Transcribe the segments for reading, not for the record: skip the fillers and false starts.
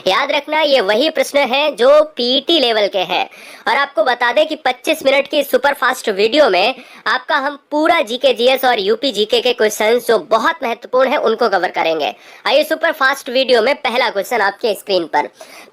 याद रखना ये वही प्रश्न है जो पीटी लेवल के हैं। और आपको बता दें कि 25 मिनट की सुपर फास्ट वीडियो में आपका हम पूरा जीके जीएस और यूपी जीके के क्वेश्चंस जो बहुत महत्वपूर्ण है उनको कवर करेंगे। आइए सुपर फास्ट वीडियो में पहला क्वेश्चन आपके स्क्रीन पर।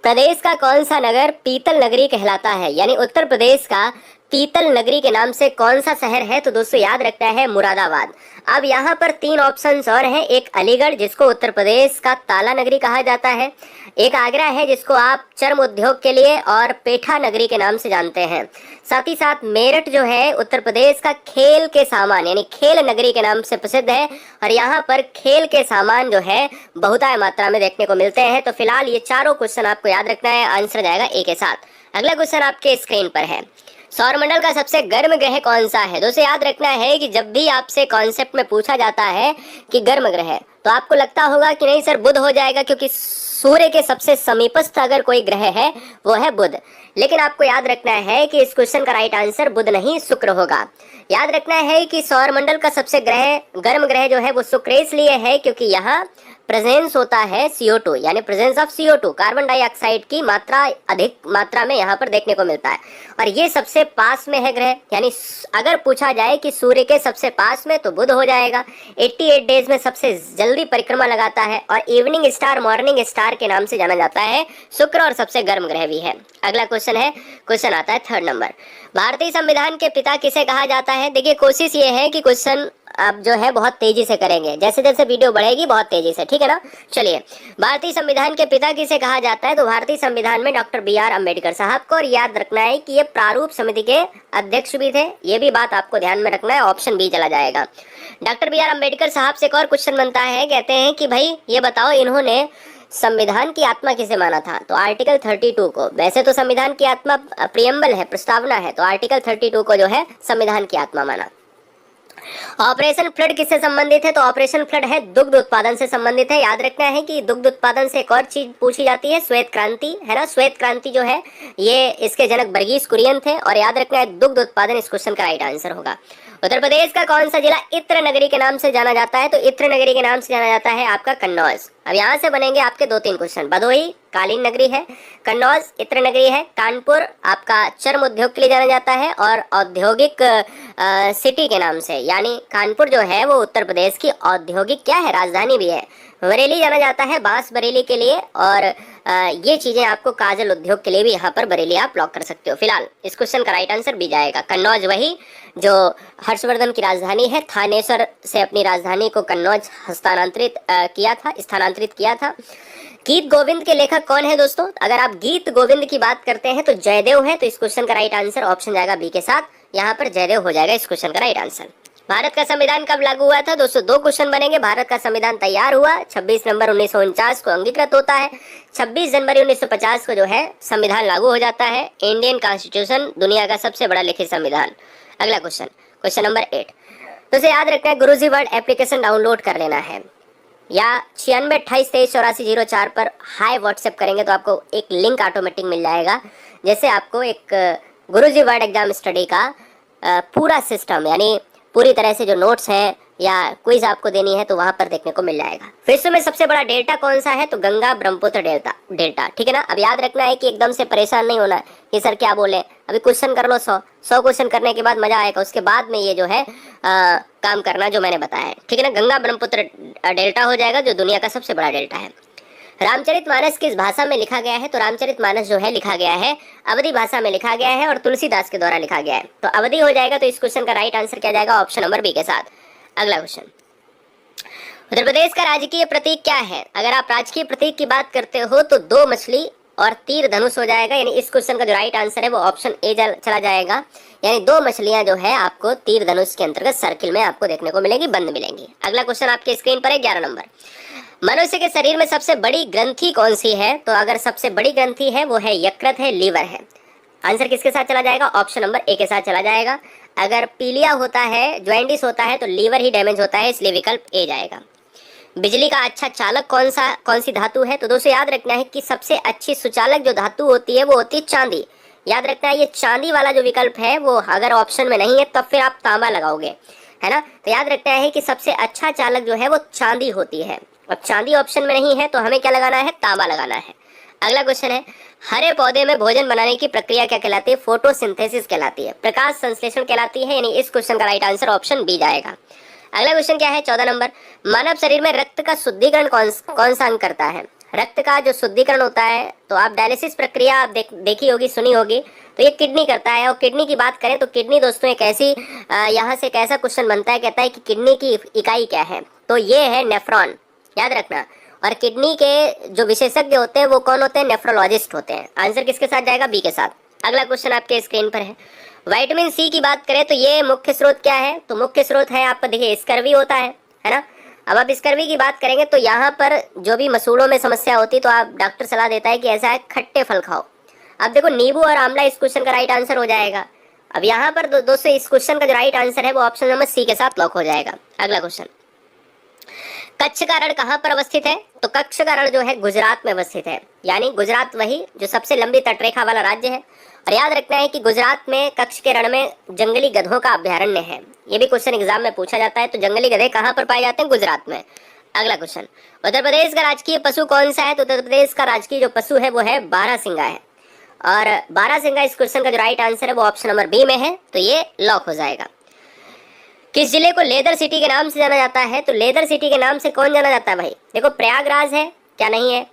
प्रदेश का कौन सा नगर पीतल नगरी कहलाता है? यानी उत्तर प्रदेश का पीतल नगरी के नाम से कौन सा शहर है? तो दोस्तों याद रखना है मुरादाबाद। अब यहाँ पर 3 ऑप्शंस और हैं। एक अलीगढ़ जिसको उत्तर प्रदेश का ताला नगरी कहा जाता है, एक आगरा है जिसको आप चर्म उद्योग के लिए और पेठा नगरी के नाम से जानते हैं, साथ ही साथ मेरठ जो है उत्तर प्रदेश का खेल के सामान यानी खेल नगरी के नाम से प्रसिद्ध है और यहाँ पर खेल के सामान जो है बहुतायत मात्रा में देखने को मिलते हैं। तो फिलहाल ये चारों क्वेश्चन आपको याद रखना है, आंसर जाएगा ए के साथ। अगला क्वेश्चन आपके स्क्रीन पर है, सौरमंडल का सबसे गर्म ग्रह कौन सा है? दोस्तों याद रखना है कि जब भी आपसे कॉन्सेप्ट में पूछा जाता है कि गर्म ग्रह, तो आपको लगता होगा कि नहीं सर बुध हो जाएगा, क्योंकि सूर्य के सबसे समीपस्थ अगर कोई ग्रह है वो है बुध। लेकिन आपको याद रखना है कि इस क्वेश्चन का राइट आंसर बुध नहीं शुक्र होगा। याद रखना है कि सौरमंडल का सबसे गर्म ग्रह जो है वो शुक्र इसलिए है क्योंकि यहाँ प्रेजेंस होता है CO2 यानी presence of CO2 carbon dioxide की मात्रा अधिक मात्रा में यहाँ पर देखने को मिलता है और ये सबसे पास में है ग्रह। यानी अगर पूछा जाए कि सूर्य के सबसे पास में तो बुध हो जाएगा। 88 डेज में सबसे जल्दी परिक्रमा लगाता है और इवनिंग स्टार मॉर्निंग स्टार के नाम से जाना जाता है शुक्र और सबसे गर्म ग्रह भी है। अगला क्वेश्चन है, क्वेश्चन आता है 3rd नंबर, भारतीय संविधान के पिता किसे कहा जाता है? देखिए कोशिश ये है कि क्वेश्चन आप जो है बहुत तेजी से करेंगे, जैसे जैसे वीडियो बढ़ेगी बहुत तेजी से, ठीक है ना। चलिए, भारतीय संविधान के पिता किसे कहा जाता है? तो भारतीय संविधान में डॉक्टर BR अम्बेडकर साहब को। और याद रखना है कि ये प्रारूप समिति के अध्यक्ष भी थे, ये भी बात आपको ध्यान में रखना है, ऑप्शन बी चला जाएगा। डॉक्टर BR अम्बेडकर साहब से एक और क्वेश्चन बनता है, कहते हैं कि भाई ये बताओ इन्होंने संविधान की आत्मा किसे माना था? तो आर्टिकल 32 को। वैसे तो संविधान की आत्मा प्रियम्बल है, प्रस्तावना है, तो आर्टिकल 32 को जो है संविधान की आत्मा माना। ऑपरेशन फ्लड किससे संबंधित है? तो ऑपरेशन फ्लड है दुग्ध उत्पादन से संबंधित है। याद रखना है कि दुग्ध उत्पादन से एक और चीज पूछी जाती है, श्वेत क्रांति, है ना। श्वेत क्रांति जो है ये इसके जनक वर्गीस कुरियन थे और याद रखना है दुग्ध उत्पादन इस क्वेश्चन का राइट आंसर होगा। उत्तर प्रदेश का कौन सा जिला इत्र नगरी के नाम से जाना जाता है? तो इत्र नगरी के नाम से जाना जाता है आपका कन्नौज। अब यहाँ से बनेंगे आपके 2-3 क्वेश्चन। भदोही कालीन नगरी है, कन्नौज इत्र नगरी है, कानपुर आपका चर्म उद्योग के लिए जाना जाता है और औद्योगिक सिटी के नाम से, यानी कानपुर जो है वो उत्तर प्रदेश की औद्योगिक क्या है, राजधानी भी है। बरेली जाना जाता है बांस बरेली के लिए और ये चीजें आपको काजल उद्योग के लिए भी यहाँ पर बरेली आप लॉक कर सकते हो। फिलहाल इस क्वेश्चन का राइट आंसर भी जाएगा कन्नौज, वही जो हर्षवर्धन की राजधानी है, थानेसर से अपनी राजधानी को कन्नौज स्थानांतरित किया था। गीत गोविंद के लेखक कौन है दोस्तों? अगर आप गीत गोविंद की बात करते हैं तो जयदेव है, तो इस क्वेश्चन का राइट आंसर ऑप्शन जाएगा बी के साथ, यहाँ पर जयदेव हो जाएगा इस क्वेश्चन का राइट आंसर। भारत का संविधान कब लागू हुआ था? दोस्तों 2 क्वेश्चन बनेंगे। भारत का संविधान तैयार हुआ 26 नवंबर 1949 को अंगीकृत होता है, 26 जनवरी 1950 को जो है संविधान लागू हो जाता है। इंडियन कॉन्स्टिट्यूशन दुनिया का सबसे बड़ा लिखित संविधान। अगला क्वेश्चन, क्वेश्चन नंबर 8, तो इसे याद रखना है, गुरुजी वर्ड एप्लीकेशन डाउनलोड कर लेना है या 9628238404 पर हाई व्हाट्सएप करेंगे तो आपको एक लिंक ऑटोमेटिक मिल जाएगा, जैसे आपको एक गुरुजी वर्ड एग्जाम स्टडी का पूरा सिस्टम यानी पूरी तरह से जो नोट्स हैं या क्विज आपको देनी है तो वहां पर देखने को मिल जाएगा। विश्व में सबसे बड़ा डेल्टा कौन सा है? तो गंगा ब्रह्मपुत्र डेल्टा, ठीक है ना। अब याद रखना है कि एकदम से परेशान नहीं होना है कि सर क्या बोले, अभी क्वेश्चन कर लो 100 क्वेश्चन करने के बाद मजा आएगा, उसके बाद में ये जो है काम करना जो मैंने बताया है, ठीक है ना। गंगा ब्रह्मपुत्र डेल्टा हो जाएगा जो दुनिया का सबसे बड़ा डेल्टा है। रामचरितमानस किस भाषा में लिखा गया है? तो रामचरितमानस जो है लिखा गया है अवधी भाषा में लिखा गया है और तुलसीदास के द्वारा लिखा गया है, तो अवधी हो जाएगा। तो इस क्वेश्चन का राइट आंसर क्या जाएगा? ऑप्शन नंबर बी के साथ। अगला क्वेश्चन, उत्तर प्रदेश का राजकीय प्रतीक क्या है? अगर आप राजकीय प्रतीक की बात करते हो तो 2 मछली और तीर धनुष हो जाएगा, यानी इस क्वेश्चन का जो राइट आंसर है वो ऑप्शन ए चला जाएगा, यानी 2 मछलियां जो है आपको तीर धनुष के अंतर्गत सर्किल में आपको देखने को मिलेगी, बंद मिलेंगी। अगला क्वेश्चन आपके स्क्रीन पर है 11 नंबर, मनुष्य के शरीर में सबसे बड़ी ग्रंथि कौन सी है? तो अगर सबसे बड़ी ग्रंथि है वो है यकृत है, लीवर है। आंसर किसके साथ चला जाएगा? ऑप्शन नंबर ए के साथ चला जाएगा। अगर पीलिया होता है, ज्वाइंटिस होता है तो लीवर ही डैमेज होता है, इसलिए विकल्प ए जाएगा। बिजली का अच्छा चालक कौन सी धातु है? तो दोस्तों याद रखना है कि सबसे अच्छी सुचालक जो धातु होती है वो होती है चांदी। याद रखना है ये चांदी वाला जो विकल्प है वो अगर ऑप्शन में नहीं है तब फिर आप तांबा लगाओगे, है ना। तो याद रखना है कि सबसे अच्छा चालक जो है वो चांदी होती है। अब चांदी ऑप्शन में नहीं है तो हमें क्या लगाना है? तांबा लगाना है। अगला क्वेश्चन है, हरे पौधे में भोजन बनाने की प्रक्रिया क्या कहलाती है? फोटोसिंथेसिस कहलाती है, प्रकाश संश्लेषण कहलाती है, यानी इस क्वेश्चन का राइट आंसर ऑप्शन बी जाएगा। अगला क्वेश्चन क्या है 14 नंबर, मानव शरीर में रक्त का शुद्धिकरण कौन सा अंग करता है? रक्त का जो शुद्धिकरण होता है, तो आप डायलिसिस प्रक्रिया आप देखी होगी, सुनी होगी, तो ये किडनी करता है। और किडनी की बात करें तो किडनी दोस्तों एक ऐसी यहाँ से एक ऐसा क्वेश्चन बनता है, कहता है कि किडनी की इकाई क्या है? तो ये है नेफ्रॉन, याद रखना। और किडनी के जो विशेषज्ञ होते हैं वो कौन होते हैं? नेफ्रोलॉजिस्ट होते हैं। आंसर किसके साथ जाएगा? बी के साथ। अगला क्वेश्चन आपके स्क्रीन पर है, विटामिन सी की बात करें तो ये मुख्य स्रोत क्या है? तो मुख्य स्रोत है आपका, देखिए स्कर्वी होता है ना। अब आप स्कर्वी की बात करेंगे तो यहाँ पर जो भी मसूड़ों में समस्या होती तो आप डॉक्टर सलाह देता है कि ऐसा है खट्टे फल खाओ। अब देखो नींबू और आंवला इस क्वेश्चन का राइट आंसर हो जाएगा। अब यहाँ पर दोस्तों इस क्वेश्चन का जो राइट आंसर है वो ऑप्शन नंबर सी के साथ लॉक हो जाएगा। अगला क्वेश्चन, कच्छ का रण कहाँ पर अवस्थित है? तो कच्छ का रण जो है गुजरात में अवस्थित है, यानी गुजरात वही जो सबसे लंबी तटरेखा वाला राज्य है। और याद रखना है कि गुजरात में कच्छ के रण में जंगली गधों का अभ्यारण्य है। ये भी क्वेश्चन एग्जाम में पूछा जाता है, तो जंगली गधे कहाँ पर पाए जाते हैं? गुजरात में। अगला क्वेश्चन, उत्तर प्रदेश का राजकीय पशु कौन सा है? तो उत्तर प्रदेश का राजकीय जो पशु है वो है बारहसिंगा है। और बारहसिंगा इस क्वेश्चन का जो राइट आंसर है वो ऑप्शन नंबर बी में है, तो ये लॉक हो जाएगा। किस जिले को लेदर सिटी के नाम से जाना जाता है? तो लेदर सिटी के नाम से कौन जाना जाता है भाई? देखो प्रयागराज है क्या? नहीं है।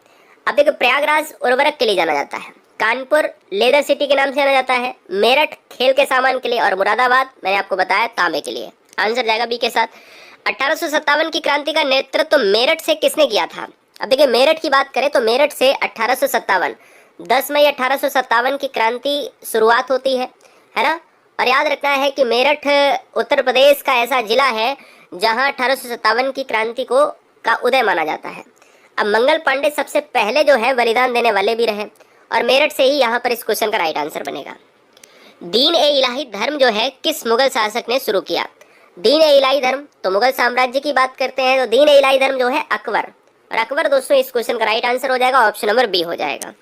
अब देखो प्रयागराज उर्वरक के लिए जाना जाता है, कानपुर लेदर सिटी के नाम से जाना जाता है, मेरठ खेल के सामान के लिए, और मुरादाबाद मैंने आपको बताया तांबे के लिए। आंसर जाएगा बी के साथ। 1857 की क्रांति का नेतृत्व मेरठ से किसने किया था? अब देखिए मेरठ की बात करें तो मेरठ से 1857 10 मई 1857 की क्रांति शुरुआत होती है ना। और याद रखना है कि मेरठ उत्तर प्रदेश का ऐसा जिला है जहां 1857 की क्रांति का उदय माना जाता है। अब मंगल पांडे सबसे पहले जो है बलिदान देने वाले भी रहे, और मेरठ से ही यहाँ पर इस क्वेश्चन का राइट आंसर बनेगा। दीन ए इलाही धर्म जो है किस मुगल शासक ने शुरू किया? दीन ए इलाही धर्म, तो मुगल साम्राज्य की बात करते हैं तो दीन ए इलाही धर्म जो है अकबर। और अकबर दोस्तों इस क्वेश्चन का राइट आंसर हो जाएगा, ऑप्शन नंबर बी हो जाएगा।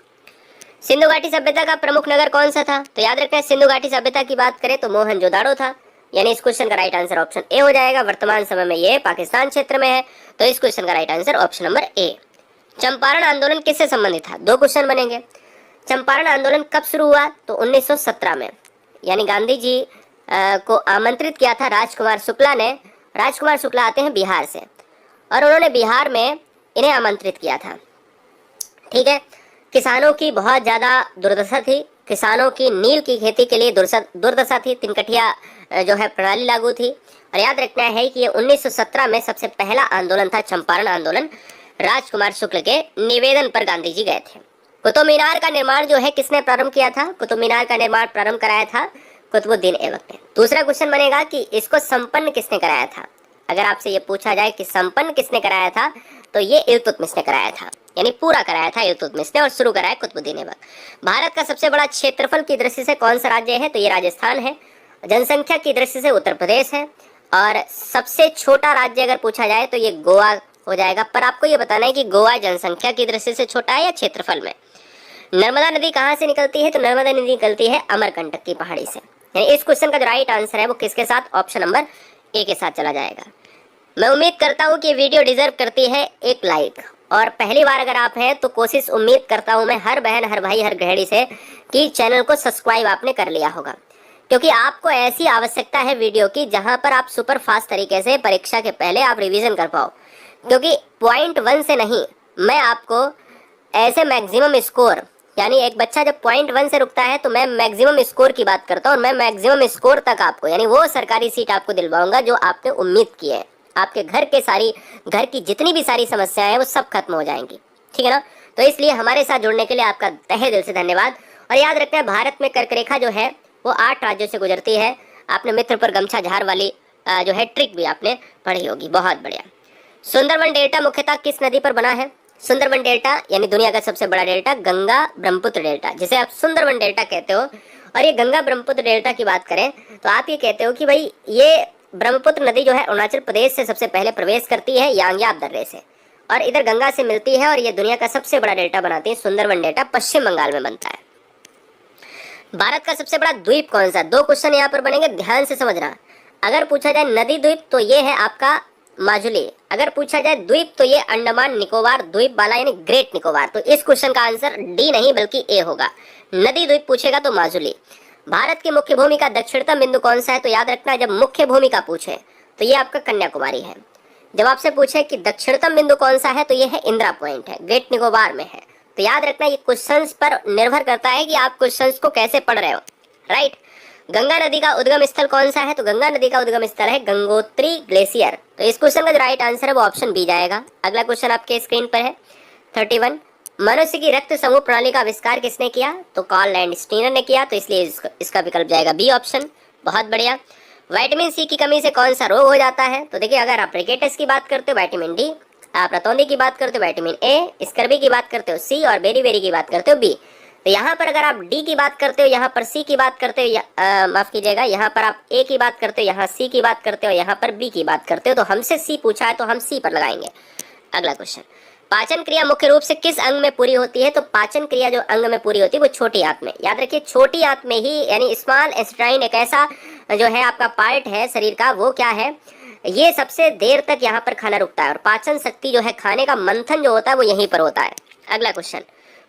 सिंधु घाटी सभ्यता का प्रमुख नगर कौन सा था? तो याद रखना है सिंधु घाटी सभ्यता की बात करें तो मोहनजोदाड़ो था, यानी इस क्वेश्चन का राइट आंसर ऑप्शन ए हो जाएगा। वर्तमान समय में ये पाकिस्तान क्षेत्र में है, तो इस क्वेश्चन का right answer option number A. Champaran आंदोलन किससे संबंधित था? दो क्वेश्चन बनेंगे। चंपारण आंदोलन कब शुरू हुआ? तो 1917 में, यानी गांधी जी को आमंत्रित किया था राजकुमार शुक्ला ने। राजकुमार शुक्ला आते हैं बिहार से, और उन्होंने बिहार में इन्हें आमंत्रित किया था। ठीक है, किसानों की बहुत ज़्यादा दुर्दशा थी, किसानों की नील की खेती के लिए दुर्दशा थी, तिनकठिया जो है प्रणाली लागू थी। और याद रखना है कि ये 1917 में सबसे पहला आंदोलन था, चंपारण आंदोलन। राजकुमार शुक्ल के निवेदन पर गांधी जी गए थे। कुतुब मीनार का निर्माण जो है किसने प्रारंभ किया था? कुतुब मीनार का निर्माण प्रारंभ कराया था कुतुबुद्दीन ऐबक ने। दूसरा क्वेश्चन बनेगा कि इसको संपन्न किसने कराया था? अगर आपसे ये पूछा जाए कि संपन्न किसने कराया था, तो ये इल्तुतमिश ने कराया था, यानी पूरा कराया था इल्तुतमिश ने, और शुरू कराया कुतुबुद्दीन ऐबक। भारत का सबसे बड़ा क्षेत्रफल की दृष्टि से कौन सा राज्य है? तो ये राजस्थान है। जनसंख्या की दृष्टि से उत्तर प्रदेश है, और सबसे छोटा राज्य अगर पूछा जाए तो ये गोवा हो जाएगा। पर आपको ये बताना है कि गोवा जनसंख्या की दृष्टि से छोटा है या क्षेत्रफल में। नर्मदा नदी कहाँ से निकलती है? तो नर्मदा नदी निकलती है अमरकंटक की पहाड़ी से। यानी इस क्वेश्चन का जो राइट आंसर है वो किसके साथ? ऑप्शन नंबर ए के साथ चला जाएगा। मैं उम्मीद करता हूँ कि वीडियो डिजर्व करती है एक लाइक, और पहली बार अगर आप हैं तो कोशिश उम्मीद करता हूँ मैं हर बहन, हर भाई, हर गृहिणी से कि चैनल को सब्सक्राइब आपने कर लिया होगा, क्योंकि आपको ऐसी आवश्यकता है वीडियो की जहां पर आप सुपर फास्ट तरीके से परीक्षा के पहले आप रिवीजन कर पाओ। क्योंकि पॉइंट 1 से नहीं, मैं आपको ऐसे मैक्सिमम स्कोर, यानी एक बच्चा जब पॉइंट 1 से रुकता है तो मैं मैक्सिमम स्कोर की बात करता हूँ, और मैं मैक्सिमम स्कोर तक आपको, यानी वो सरकारी सीट आपको दिलवाऊंगा जो आपने उम्मीद की है। आपके घर की जितनी भी सारी समस्याएं हैं वो सब खत्म हो जाएंगी, ठीक है ना। तो इसलिए हमारे साथ जुड़ने के लिए आपका तहे दिल से धन्यवाद। और याद रखना है भारत में कर्क रेखा जो है वो 8 राज्यों से गुजरती है। आपने मित्र पर गमछा झार वाली जो है ट्रिक भी आपने पढ़ी होगी, बहुत बढ़िया। सुंदरवन डेल्टा मुख्यतः किस नदी पर बना है? सुंदरवन डेल्टा यानी दुनिया का सबसे बड़ा डेल्टा गंगा ब्रह्मपुत्र डेल्टा, जिसे आप सुंदरवन डेल्टा कहते हो। और ये गंगा ब्रह्मपुत्र डेल्टा की बात करें तो आप ये कहते हो कि भाई ये ब्रह्मपुत्र नदी जो है अरुणाचल प्रदेश से सबसे पहले प्रवेश करती है यांग्याब दर्रे से, और इधर गंगा से मिलती है, और ये दुनिया का सबसे बड़ा डेल्टा बनाती है। सुंदरवन डेल्टा पश्चिम बंगाल में बनता है। भारत का सबसे बड़ा द्वीप कौन सा? 2 क्वेश्चन यहाँ पर बनेंगे, ध्यान से समझना। अगर पूछा जाए नदी द्वीप तो ये है आपका माजुली। अगर पूछा जाए द्वीप तो ये अंडमान निकोबार द्वीप वाला यानी ग्रेट निकोबार। तो इस क्वेश्चन का आंसर डी नहीं बल्कि ए होगा। नदी द्वीप पूछेगा तो माजुली। भारत की मुख्य भूमि का दक्षिणतम बिंदु कौन सा है? तो याद रखना जब मुख्य भूमि का पूछे तो ये आपका कन्याकुमारी है। जब आपसे पूछे कि दक्षिणतम बिंदु कौन सा है तो ये है इंदिरा पॉइंट है, ग्रेट निकोबार में है। तो याद रखना ये क्वेश्चंस पर निर्भर करता है कि आप क्वेश्चंस को कैसे पढ़ रहे हो, राइट। गंगा नदी का उद्गम स्थल कौन सा है? तो गंगा नदी का उद्गम स्थल है गंगोत्री ग्लेशियर। तो इस क्वेश्चन का जो राइट आंसर है वो ऑप्शन बी जाएगा। अगला क्वेश्चन आपके स्क्रीन पर है 31। मनुष्य की रक्त समूह प्रणाली का आविष्कार किसने किया? तो कार्ल लैंडस्टीनर ने किया। तो इसलिए इसका विकल्प जाएगा बी ऑप्शन। बहुत बढ़िया। विटामिन सी की कमी से कौन सा रोग हो जाता है? तो देखिए अगर आप रिकेटस की बात करते हो विटामिन डी, आप रतौंधी की बात करते हो विटामिन ए, स्कर्वी की बात करते हो सी और बेरी की बात करते हो बी। तो यहाँ पर अगर आप डी की बात करते हो, यहाँ पर सी की बात करते हो, माफ कीजिएगा, यहाँ पर आप ए की बात करते हो, यहाँ सी की बात करते हो, यहाँ पर बी की बात करते हो, तो हमसे सी पूछा है तो हम सी पर लगाएंगे। अगला क्वेश्चन, पाचन क्रिया मुख्य रूप से किस अंग में पूरी होती है? तो पाचन क्रिया जो अंग में पूरी होती है वो छोटी आंत में। याद रखिए छोटी आंत में ही, यानी स्मॉल इंटेस्टाइन एक ऐसा जो है आपका पार्ट है शरीर का, वो क्या है, ये सबसे देर तक यहाँ पर खाना रुकता है और पाचन शक्ति जो है, खाने का मंथन जो होता है वो यहीं पर होता है। अगला क्वेश्चन,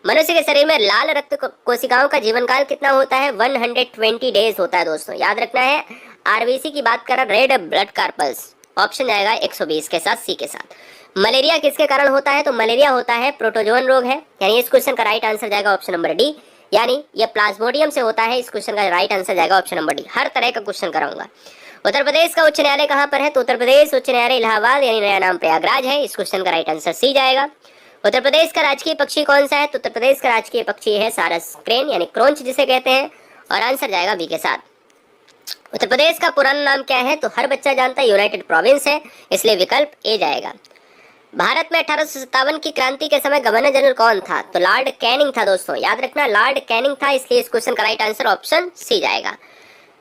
मनुष्य के शरीर में लाल रक्त कोशिकाओं का जीवन काल कितना होता है? 120 डेज होता है दोस्तों। याद रखना है आरबीसी की बात कर रेड ब्लड कार्पल्स, ऑप्शन जाएगा 120 के साथ, सी के साथ। मलेरिया किसके कारण होता है? तो मलेरिया होता है प्रोटोजोन रोग है, यानी इस क्वेश्चन का राइट आंसर जाएगा ऑप्शन नंबर डी, यानी ये प्लाज्मोडियम से होता है। इस क्वेश्चन का राइट आंसर जाएगा ऑप्शन नंबर डी। हर तरह का क्वेश्चन कराऊंगा। उत्तर प्रदेश का उच्च न्यायालय कहाँ पर है? तो उत्तर प्रदेश उच्च न्यायालय इलाहाबाद, यानी नया नाम प्रयागराज है। इस क्वेश्चन का राइट आंसर सी जाएगा। उत्तर प्रदेश का राजकीय पक्षी कौन सा है? तो उत्तर प्रदेश का राजकीय पक्षी है सारस क्रेन, यानी क्रोंच जिसे कहते हैं, और आंसर जाएगा बी के साथ। उत्तर प्रदेश का पुराना नाम क्या है? तो हर बच्चा जानता है यूनाइटेड प्रोविंस है, इसलिए विकल्प ए जाएगा। भारत में 1857 की क्रांति के समय गवर्नर जनरल कौन था? तो लॉर्ड कैनिंग था दोस्तों। याद रखना लॉर्ड कैनिंग था, इसलिए इस क्वेश्चन का राइट आंसर ऑप्शन सी जाएगा।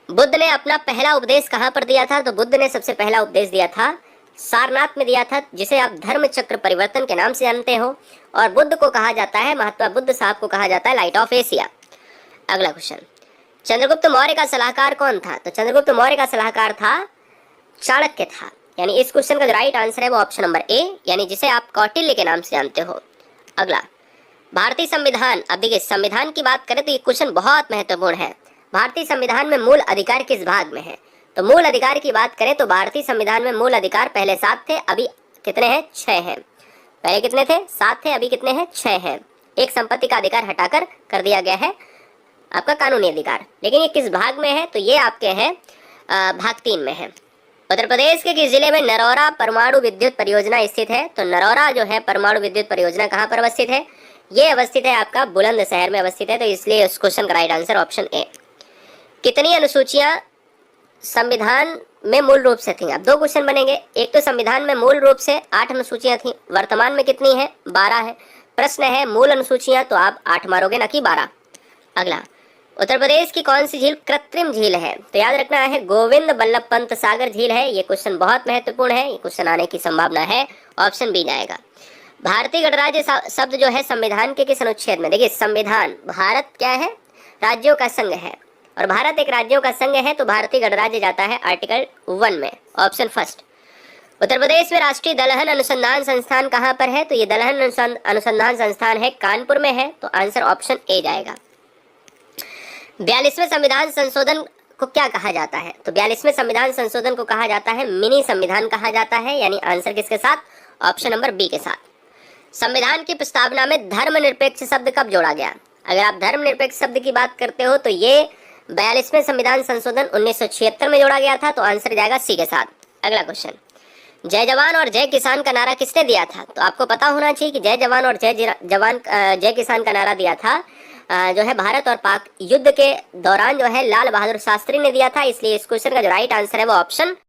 बुद्ध ने अपना पहला उपदेश कहाँ पर दिया था? तो बुद्ध ने सबसे पहला उपदेश दिया था सारनाथ में दिया था, जिसे आप धर्म चक्र परिवर्तन के नाम से जानते हो, और बुद्ध को कहा जाता है, महात्मा बुद्ध साहब को कहा जाता है लाइट ऑफ एशिया। अगला क्वेश्चन, चंद्रगुप्त मौर्य का सलाहकार कौन था? तो चंद्रगुप्त मौर्य का सलाहकार था चाणक्य था, यानी इस क्वेश्चन का जो राइट आंसर है वो ऑप्शन नंबर ए, यानी जिसे आप कौटिल्य के नाम से जानते हो। अगला, भारतीय संविधान, अब देखिए संविधान की बात करें तो ये क्वेश्चन बहुत महत्वपूर्ण है। भारतीय संविधान में मूल अधिकार किस भाग में है? तो मूल अधिकार की बात करें तो भारतीय संविधान में मूल अधिकार पहले 7 थे, अभी कितने हैं? 6 हैं। पहले कितने थे? 7 थे, अभी कितने हैं? 6 हैं। एक संपत्ति का अधिकार हटाकर कर दिया गया है आपका कानूनी अधिकार, लेकिन ये किस भाग में है? तो ये आपके हैं भाग 3 में है। उत्तर प्रदेश के किस जिले में नरौरा परमाणु विद्युत परियोजना स्थित है? तो नरौरा जो है परमाणु विद्युत परियोजना कहाँ पर अवस्थित है? ये अवस्थित है आपका बुलंदशहर में अवस्थित है, तो इसलिए इस क्वेश्चन का राइट आंसर ऑप्शन ए। कितनी अनुसूचियां संविधान में मूल रूप से थी? अब 2 क्वेश्चन बनेंगे। एक तो संविधान में मूल रूप से 8 अनुसूचियां थी, वर्तमान में कितनी है? 12 है। प्रश्न है मूल अनुसूचियां, तो आप 8 मारोगे ना कि 12। अगला, उत्तर प्रदेश की कौन सी झील कृत्रिम झील है? तो याद रखना है गोविंद बल्लभ पंत सागर झील है। ये क्वेश्चन बहुत महत्वपूर्ण है, ये क्वेश्चन आने की संभावना है, ऑप्शन बी जाएगा। भारतीय गणराज्य शब्द जो है संविधान के किस अनुच्छेद में? देखिए संविधान, भारत क्या है? राज्यों का संघ है, और भारत एक राज्यों का संघ है, तो भारतीय गणराज्य जाता है आर्टिकल 1 में, ऑप्शन फर्स्ट। उत्तर प्रदेश में राष्ट्रीय दलहन अनुसंधान संस्थान कहाँ पर है? तो ये दलहन अनुसंधान संस्थान है कानपुर में है, तो आंसर ऑप्शन ए जाएगा। 42वें संविधान संशोधन को क्या कहा जाता है? तो 42वें संविधान संशोधन को कहा जाता है मिनी संविधान कहा जाता है, यानी आंसर किसके साथ? ऑप्शन नंबर बी के साथ। संविधान की प्रस्तावना में धर्मनिरपेक्ष शब्द कब जोड़ा गया? अगर आप धर्मनिरपेक्ष शब्द की बात करते हो तो ये 42वें संविधान संशोधन 1976 में जोड़ा गया था, तो आंसर जाएगा सी के साथ। अगला क्वेश्चन, जय जवान और जय किसान का नारा किसने दिया था? तो आपको पता होना चाहिए कि जय जवान और जय किसान का नारा दिया था जो है भारत और पाक युद्ध के दौरान जो है लाल बहादुर शास्त्री ने दिया था, इसलिए इस क्वेश्चन का जो राइट आंसर है वो ऑप्शन